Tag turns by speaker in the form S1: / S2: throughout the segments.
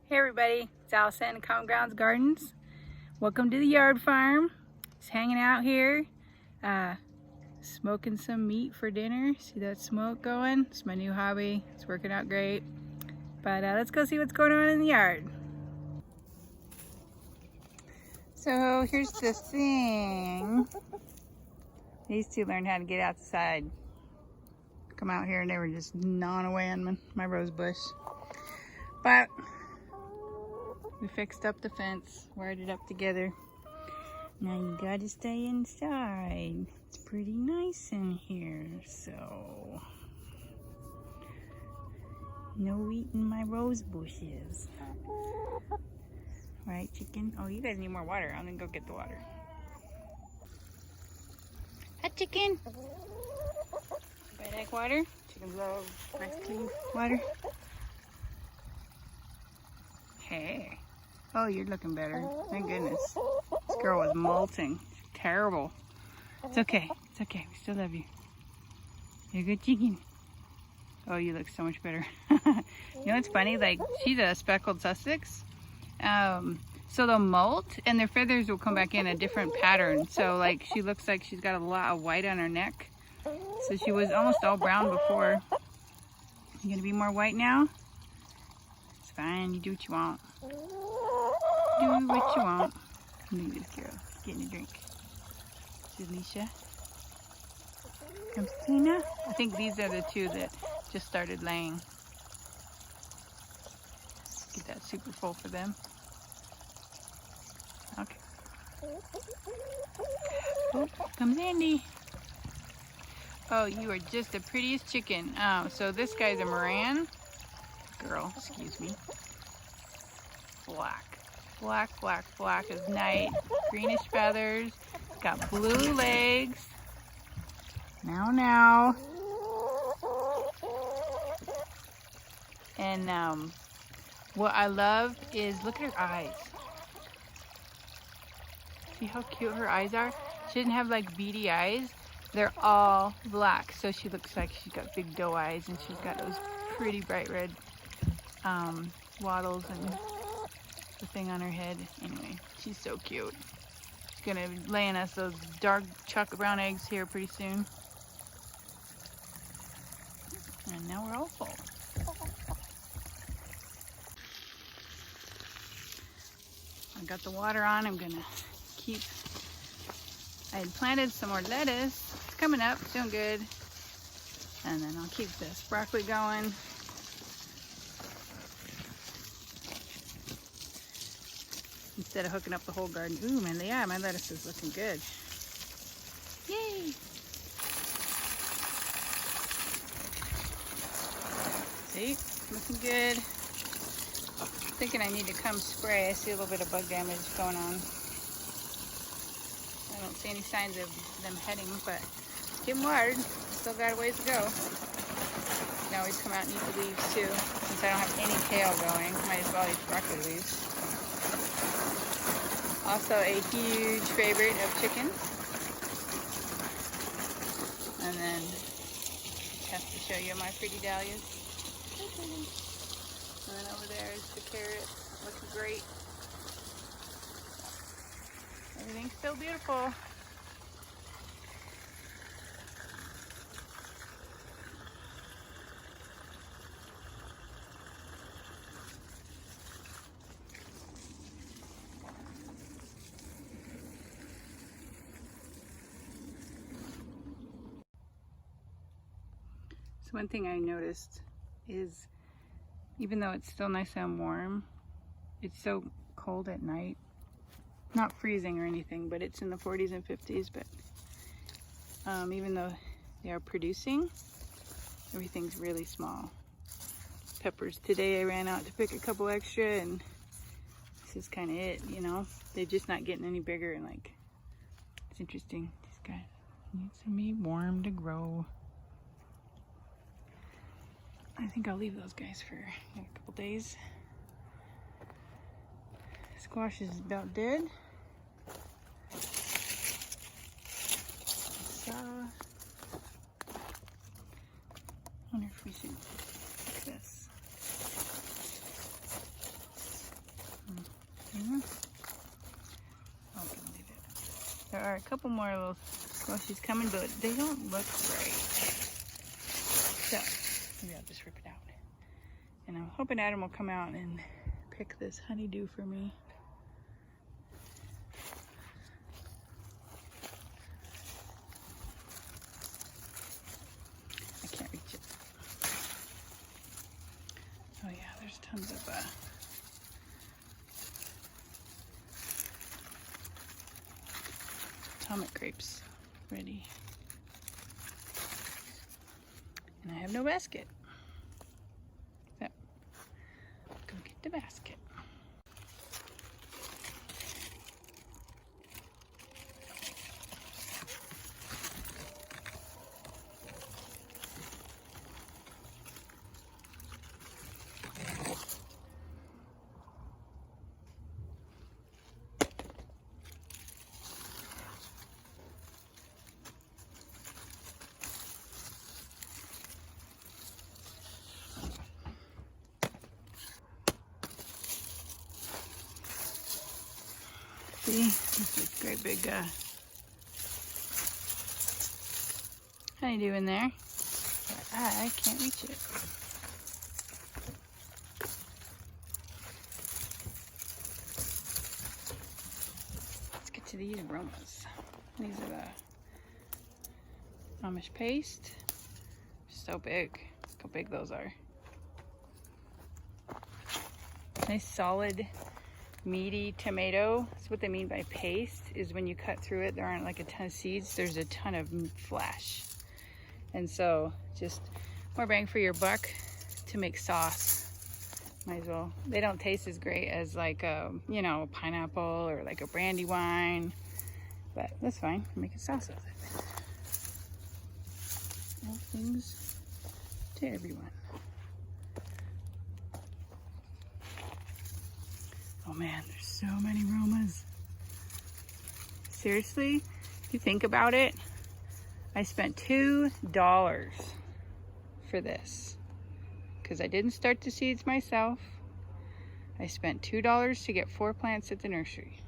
S1: Hey everybody, it's Allison, Common Grounds Gardens. Welcome to the yard farm. Just hanging out here, smoking some meat for dinner. See that smoke going? It's my new hobby. It's working out great. But let's go see what's going on in the yard. So here's the thing. These two learned how to get outside. Come out here and they were just gnawing away on my rose bush. But we fixed up the fence, wired it up together. Now you gotta stay inside. It's pretty nice in here, so no eating my rose bushes. Right, chicken? Oh, you guys need more water. I'm gonna go get the water. Hi, chicken. Like water. Chickens love nice clean water. Hey. Oh, you're looking better. Thank goodness. This girl was molting. Terrible. It's okay. It's okay. We still love you. You're a good chicken. Oh, you look so much better. You know what's funny? Like, she's a speckled Sussex. So they'll molt and their feathers will come back in a different pattern. So like, she looks like she's got a lot of white on her neck. So she was almost all brown before. You gonna be more white now? It's fine. You do what you want. Do what you want. Look at this girl getting a drink. This is Nisha. Comes Tina. I think these are the two that just started laying. Let's get that super full for them. Okay. Oh, comes Andy. Oh, you are just the prettiest chicken. So this guy's a Moran. Girl, excuse me. Black. Black, black, black as night. Greenish feathers. Got blue legs. Now. And what I love is, look at her eyes. See how cute her eyes are? She doesn't have like beady eyes. They're all black, so she looks like she's got big doe eyes, and she's got those pretty bright red wattles and the thing on her head. Anyway, she's so cute. She's gonna be laying us those dark chocolate brown eggs here pretty soon. And now we're all full. I got the water on. I'm gonna keep. I had planted some more lettuce. It's coming up, it's doing good. And then I'll keep this broccoli going. Instead of hooking up the whole garden. Ooh, man, yeah, my lettuce is looking good. Yay! See, looking good. Thinking I need to come spray. I see a little bit of bug damage going on. I don't see any signs of them heading, but getting watered. Still got a ways to go. Can always come out and eat the leaves too. Since I don't have any tail going, might as well eat broccoli leaves. Also a huge favorite of chickens. And then have to show you my pretty dahlias. And then over there is the carrot, looking great. Everything's still beautiful. So one thing I noticed is, even though it's still nice and warm, it's so cold at night. Not freezing or anything, but it's in the 40s and 50s. But even though they are producing, everything's really small. Peppers today, I ran out to pick a couple extra, and this is kind of it, you know. They're just not getting any bigger, and like, it's interesting. These guys need to be warm to grow. I think I'll leave those guys for a couple days. Squash is about dead. I wonder if we should fix this. Oh, I'm gonna leave it. There are a couple more little squashes coming, but they don't look right. So maybe I'll just rip it out. And I'm hoping Adam will come out and pick this honeydew for me. I can't reach it. Oh yeah, there's tons of atomic grapes ready. And I have no basket. So, go get the basket. See, there's this great big honeydew in there, but I can't reach it. Let's get to these aromas. These are the Amish paste. So big. Look how big those are. Nice solid meaty tomato. That's what they mean by paste, is when you cut through it, there aren't like a ton of seeds, there's a ton of flesh. And so just more bang for your buck to make sauce. Might as well. They don't taste as great as like you know, pineapple or like a brandy wine, but that's fine. Make a sauce with it. All things to everyone. Oh man, there's so many aromas. Seriously, if you think about it, I spent $2 for this because I didn't start the seeds myself. I spent $2 to get 4 plants at the nursery.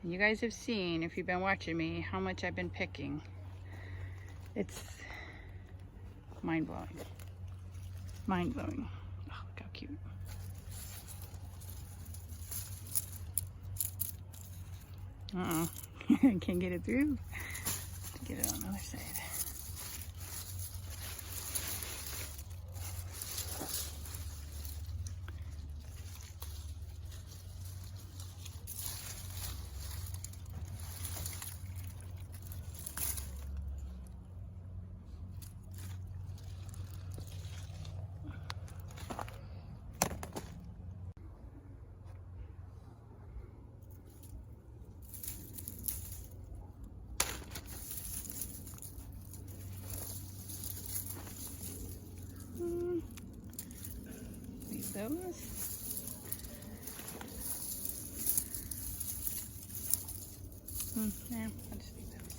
S1: And you guys have seen, if you've been watching me, how much I've been picking. It's mind-blowing. Mind-blowing. Oh, look how cute. Uh-oh. I can't get it through. To get it on the other side. Those. Yeah, I'll just leave those.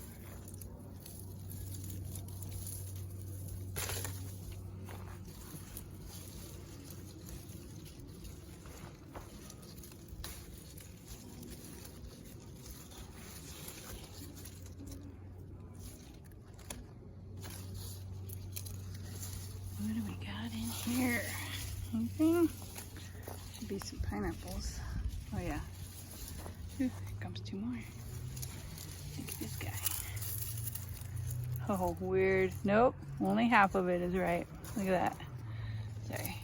S1: What do we got in here? Anything? Should be some pineapples. Oh yeah. Ooh, here comes 2 more. Look at this guy. Oh, weird. Nope, only half of it is right. Look at that. Sorry.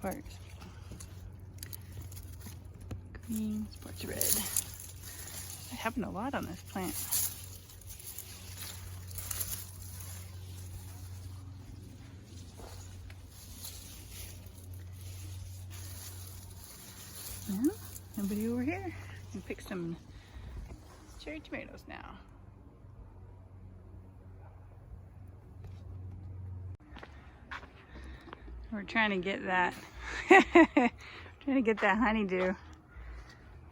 S1: Parts. Green, parts red. That happened a lot on this plant. Well, nobody over here. We pick some cherry tomatoes now. We're trying to get that. Trying to get that honeydew.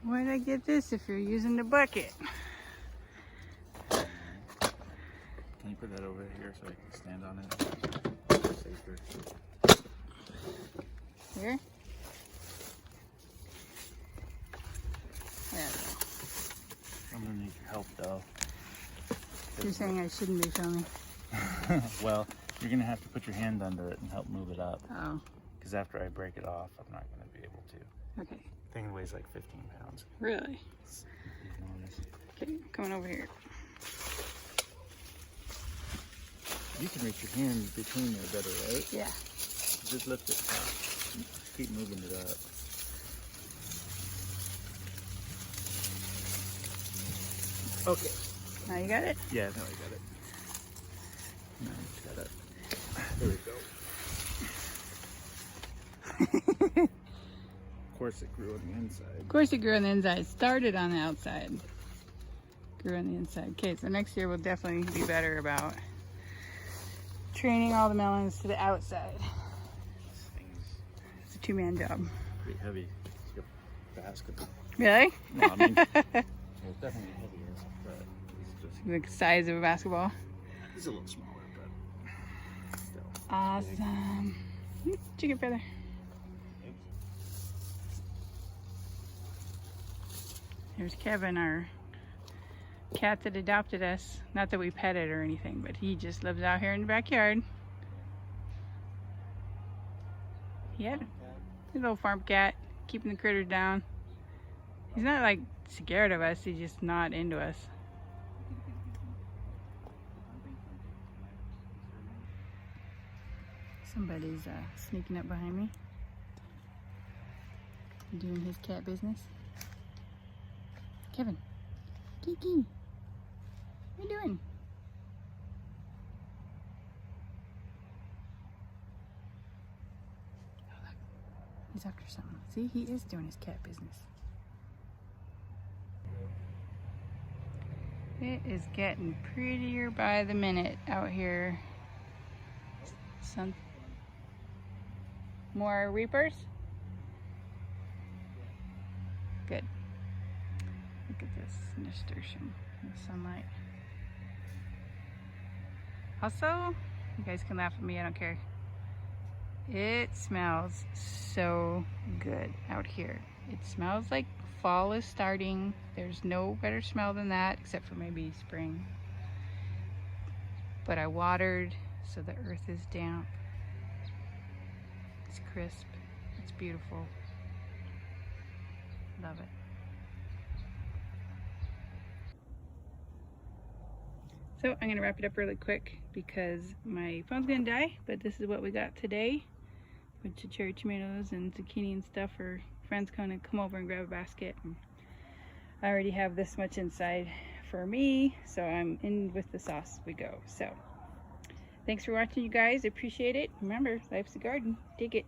S1: Why did I get this if you're using the bucket?
S2: Can you put that over here so I can stand on it? Safer.
S1: Here? There
S2: I'm gonna need your help though.
S1: we go. You're saying I shouldn't be filming.
S2: Well, you're gonna have to put your hand under it and help move it up.
S1: Oh.
S2: Because after I break it off, I'm not gonna be able to.
S1: Okay.
S2: The thing weighs like 15 pounds.
S1: Really?
S2: It's enormous.
S1: Okay, coming over here.
S2: You can reach your hand between there better, right?
S1: Yeah.
S2: Just lift it up. Keep moving it up. Okay.
S1: Now you got it?
S2: Yeah, no, I got it. No, I got it. There we go. Of course it grew on the inside.
S1: Of course it grew on the inside. Started on the outside. Grew on the inside. Okay, so next year we'll definitely be better about training all the melons to the outside.
S2: This thing's
S1: It's a two-man job.
S2: pretty heavy. It's like a basketball.
S1: Really?
S2: No, I mean, it's definitely heavier, but it's just,
S1: The size of a basketball.
S2: it's a little smaller, but still.
S1: Awesome. Chicken feather. There's Kevin, our cat that adopted us. Not that we pet it or anything, but he just lives out here in the backyard. Yeah, a little farm cat, keeping the critters down. He's not like scared of us, he's just not into us. Somebody's sneaking up behind me, doing his cat business. Kevin, Kiki, what are you doing? Oh look, he's after something. See, he is doing his cat business. It is getting prettier by the minute out here. Some more reapers? Good. Look at this nasturtium in the sunlight. Also, you guys can laugh at me, I don't care. It smells so good out here. It smells like fall is starting. There's no better smell than that, except for maybe spring. But I watered, so the earth is damp. It's crisp. It's beautiful. Love it. So I'm gonna wrap it up really quick because my phone's gonna die, but this is what we got today. A bunch of cherry tomatoes and zucchini and stuff for friends coming to come over and grab a basket. And I already have this much inside for me, so I'm in with the sauce as we go. So thanks for watching, you guys. I appreciate it. Remember, life's a garden. Dig it.